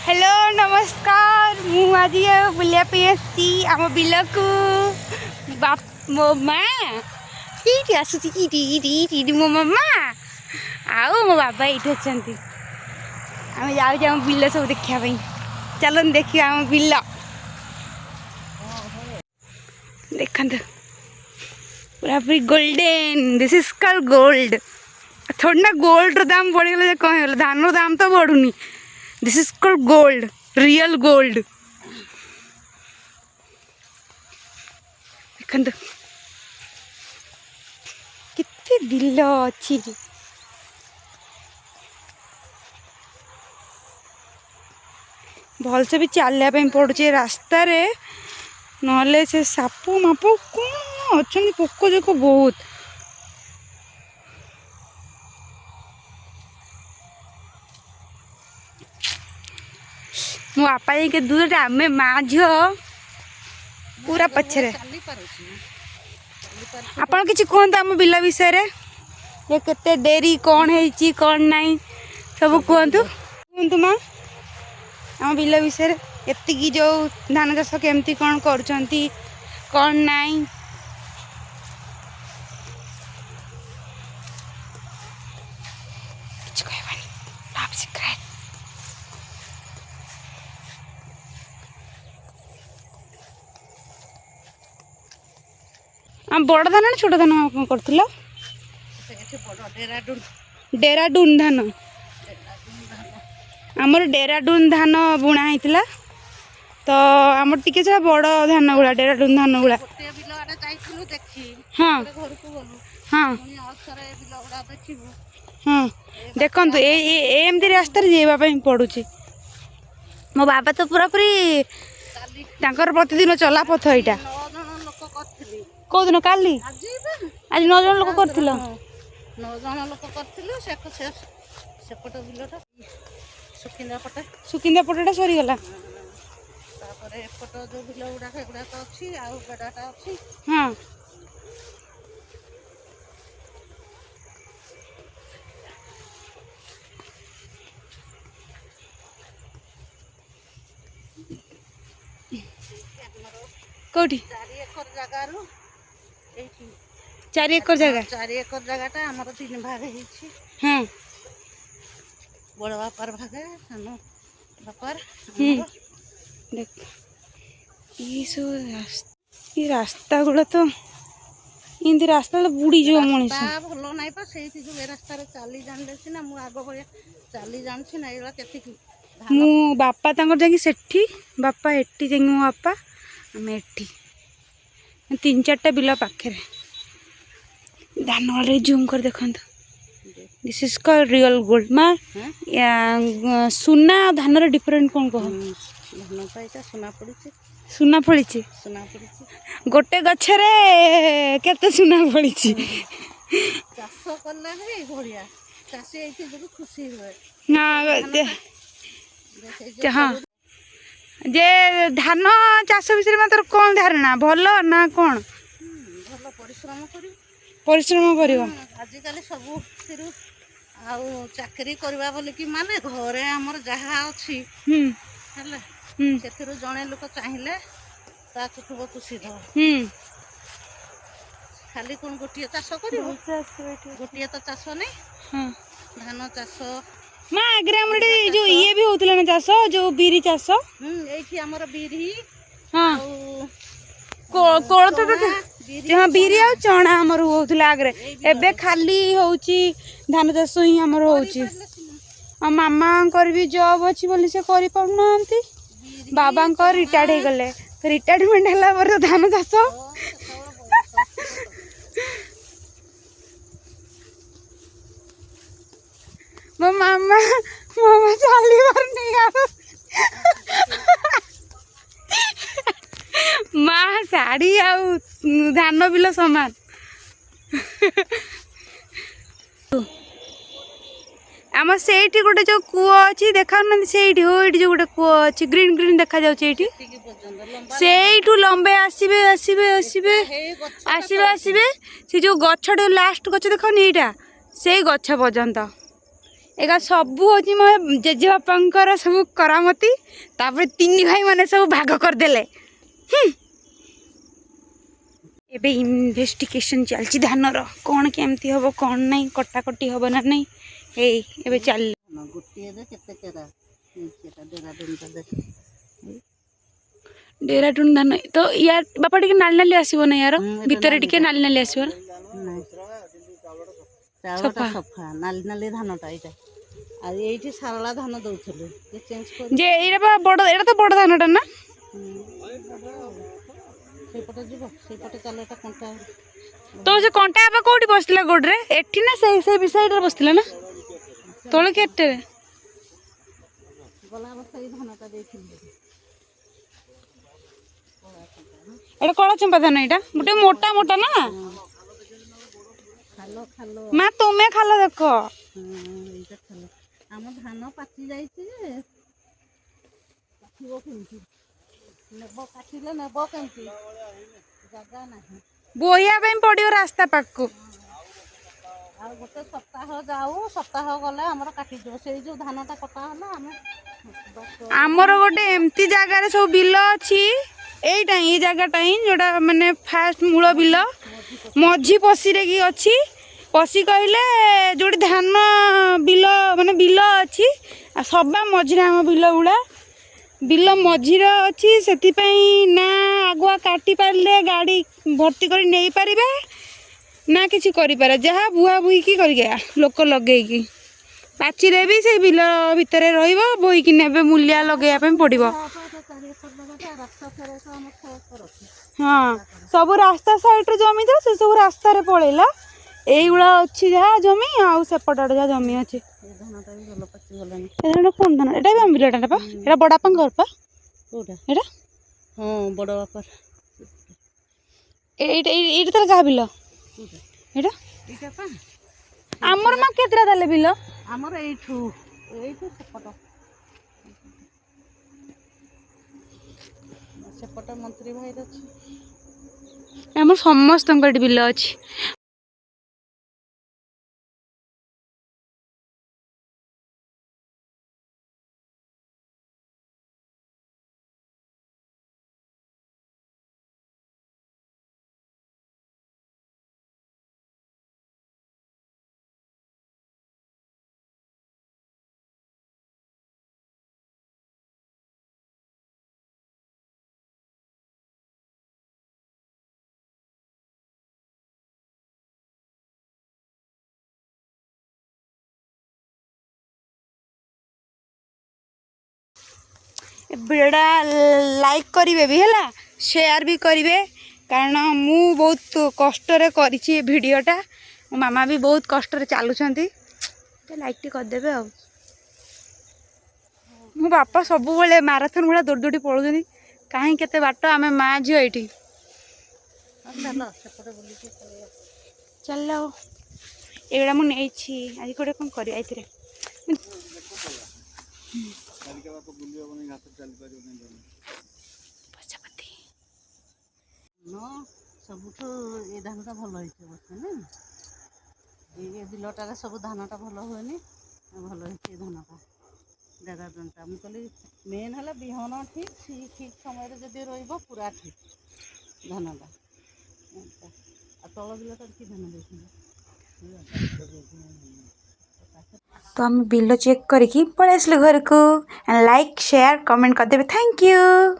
Hello नमस्कार मु आज बुलिया आम बिल को बाप मो माँ ये आसूची मो मामा आउ मो बाबा ये अच्छा आम जाऊँ बिल सब देखापी चलन देखिए आम बिल देखा पूरा पूरी golden this is called gold थोड़ी ना गोल्ड दाम बढ़ीगला कौन है धान दाम तो बढ़ुनी this is called gold real gold देखो कितने बिल अच्छी भलसे भी चलने पड़ुचे रास्ता रे नले से साप माप कौन अच्छा पोक जोक बहुत मो बापा के दूर आम माँ झी पूरा पछरे आपन किसी कहतु आम बिल विषय रे ये केते डेरी कौन है कौन नहीं सब कहतु कहतु माँ आम बिल विषय एतिकी जो धान चाष केमती कौन करुँच कौन नहीं बड़ धान ना छोट धान कौन कर डेराडून धान आमर डेराडून धान बुणा होता तो आमर टिके से बड़ धान गुड़ा डेराडून धान गुड़ा हाँ हाँ हाँ देखु एमती रास्तार जावाई पड़ुची मो बाबा तो पूरा पूरी प्रतिदिन चला पथ यहाँ कौ दिन काली आज 9 जन लोक कर 9 जन लोक करथिलु सेपट बिलटा सुकिंदा पटटा सरीगला तापर एपट जो बिल गुडा एगुडा तो अच्छी आउ बेडाटा अच्छी हाँ कौटी 4 एकर जगह 4 एकर जगहटा हमर 3 भाग ହେଇଛି हाँ बड़ बापर भागे सानो बापर देख ये सब रास्ता गुड़ा तो इनती रास्ता तो बुड़ी जो मनीष भल नाई पा से जो रास्ता चली जान सीना मु आग भाया चली जानी ना ये के मु बापा जाकि सेठी बापा एट्टी जाकि मो बापा आम एट्टी 3-4टा बिल पाखे धान वाले जूम कर देखो this is called real gold माँ सुना धान डिफरेंट कौन कह सुना फड़ी गोटे गछरे केते सुना फड़ी चाष कले बढ़िया चाषी खुशी हुए हाँ जे धान चाष विषय में तोर कौन धारणा भल ना कौन भल परिश्रम करियो आजिकल सब आउ चाकरी करवा बोली कि माने घरे हमर जहा अछि हला सेथिरु जणे लोक चाहिले ता कुटुब खुशी दो खाली कोन गोटिया चाष करियो गोटिया तो चाष नहीं हां धान चाष मां आग्रे हमर जो ये भी होतला ना चाष जो बीरी चाष एठी हमर बीरी हां कोळथ हाँ बीरी आ चना आमर होता आगे एबे खाली होची धान चाष ही आमर होची मामा भी जॉब अच्छी बोली से करि पाउनांती बाबा रिटायर्ड हो गले रिटायरमेंट हला पर धान चाष मो मामा चली पारनी माँ शाढ़ी आउ धान बिल सामान आम से गोटे जो कूह अच्छी देखा से जो गोटे कूह अच्छी ग्रीन ग्रीन देखा जाऊँ से लंबे आसबे आसबे आसबे आसबे आसबे से जो गछ लास्ट गछ देखनी यहाँ से गछ पर्यंत एका सबू हूँ मो जेजेबापांकर सब करामती तापर 3 भाई माने सब भाग करदेले। एबे इन्वेस्टिगेशन चलची धानर कौन केमती हम कौन नहीं कटाकटी हम ना नहीं एबे चल डेराडून धान तो यार बापा टिके नाली नाली आसीबो ना यार भितर टिके नाली नाली आसीबो चाउळटा सफा नाली नाली धानटा एटा आ एठी सारला धान दउथले जे चेंज कर जे एरा बा बड़ एरा तो बड़ धानटा ना सेपटे जीव सेपटे चले एटा कंटा तो से कंटा आबा कोठी बसला गोडरे एठी ना से बिसाइड रे बसला ना तोले केटे गला बस ए धानटा देखिले एटा कळा चंपा धान एटा मोटे मोटा मोटा ना खालो खालो माँ तुम्हें खालो देखो एटा खालो आम धान पाची जाइछि जे पाचिबो केमति नेबो काटिले नेबो केमति जगह नाही बोया पे पड़ियो रास्ता पाक आ गोटे सप्ताह जाऊ सप्ताह गले हमर काटि जो से जो धानटा कटा हला हम आमर गोटे एमती जगार सब बिल अच्छी एटा ये जगहटा ही जोटा माने फास्ट मूल बिल मझी पशी रे की अच्छी पशी कहले जोटी धान बिल माने बिल अच्छी आ सबा मझिरे आम बिल गुड़ा बिल मझिर अच्छी से ना आगुआ काटी पारे गाड़ी भर्ती कर नहीं पारे ना किसी करें जहाँ बुआ बुई की कर लोक लगे पाचिरे भी से बिल भितर रोईकी ने मूलिया लगे पड़ो हाँ सब रास्ता साइड जमी था से सब रास्ता पलैला यहीगुड़ा अच्छी जहाँ जमी आउ सेपट जहाँ जमी अच्छी कौन धान एटा भी आंबिलटा पा एटा बड़ापा घर पा एटा हां बड़ बापर एटा तर कहा बिल एटा एटा पा आमर मा केतरा दाले बिल हमर एठू सेपट सेपट मंत्री भाई अछि आमर समस्त बिल अच्छी वीडियोटा लाइक करेंगे भी है शेयर भी करेंगे कारण मु बहुत कष्ट करी वीडियोटा मो मामा भी बहुत कष्ट चलुँच लाइक टी करदे आ मो बापा सब माराथन भाया दौड़ दौड़ी पड़ो कहीं केते बाट आम माँ झील ये चल एगुड़ा मुझे आज गोटे कौन कर सबुठ ये धानटा भल होइছে बस ना ये बिलटारे सब धानटा भल हुएनि भल होइছে धानटा दादा दंता मु कहली मेन है बिहन ठीक ठीक समय जदि रहिबो पूरा ठीक धानटा आ तल बिलटा कि धान देखि तो हम बिल चेक करके पलि आसलु घर को लाइक शेयर कमेंट करदेवे थैंक यू।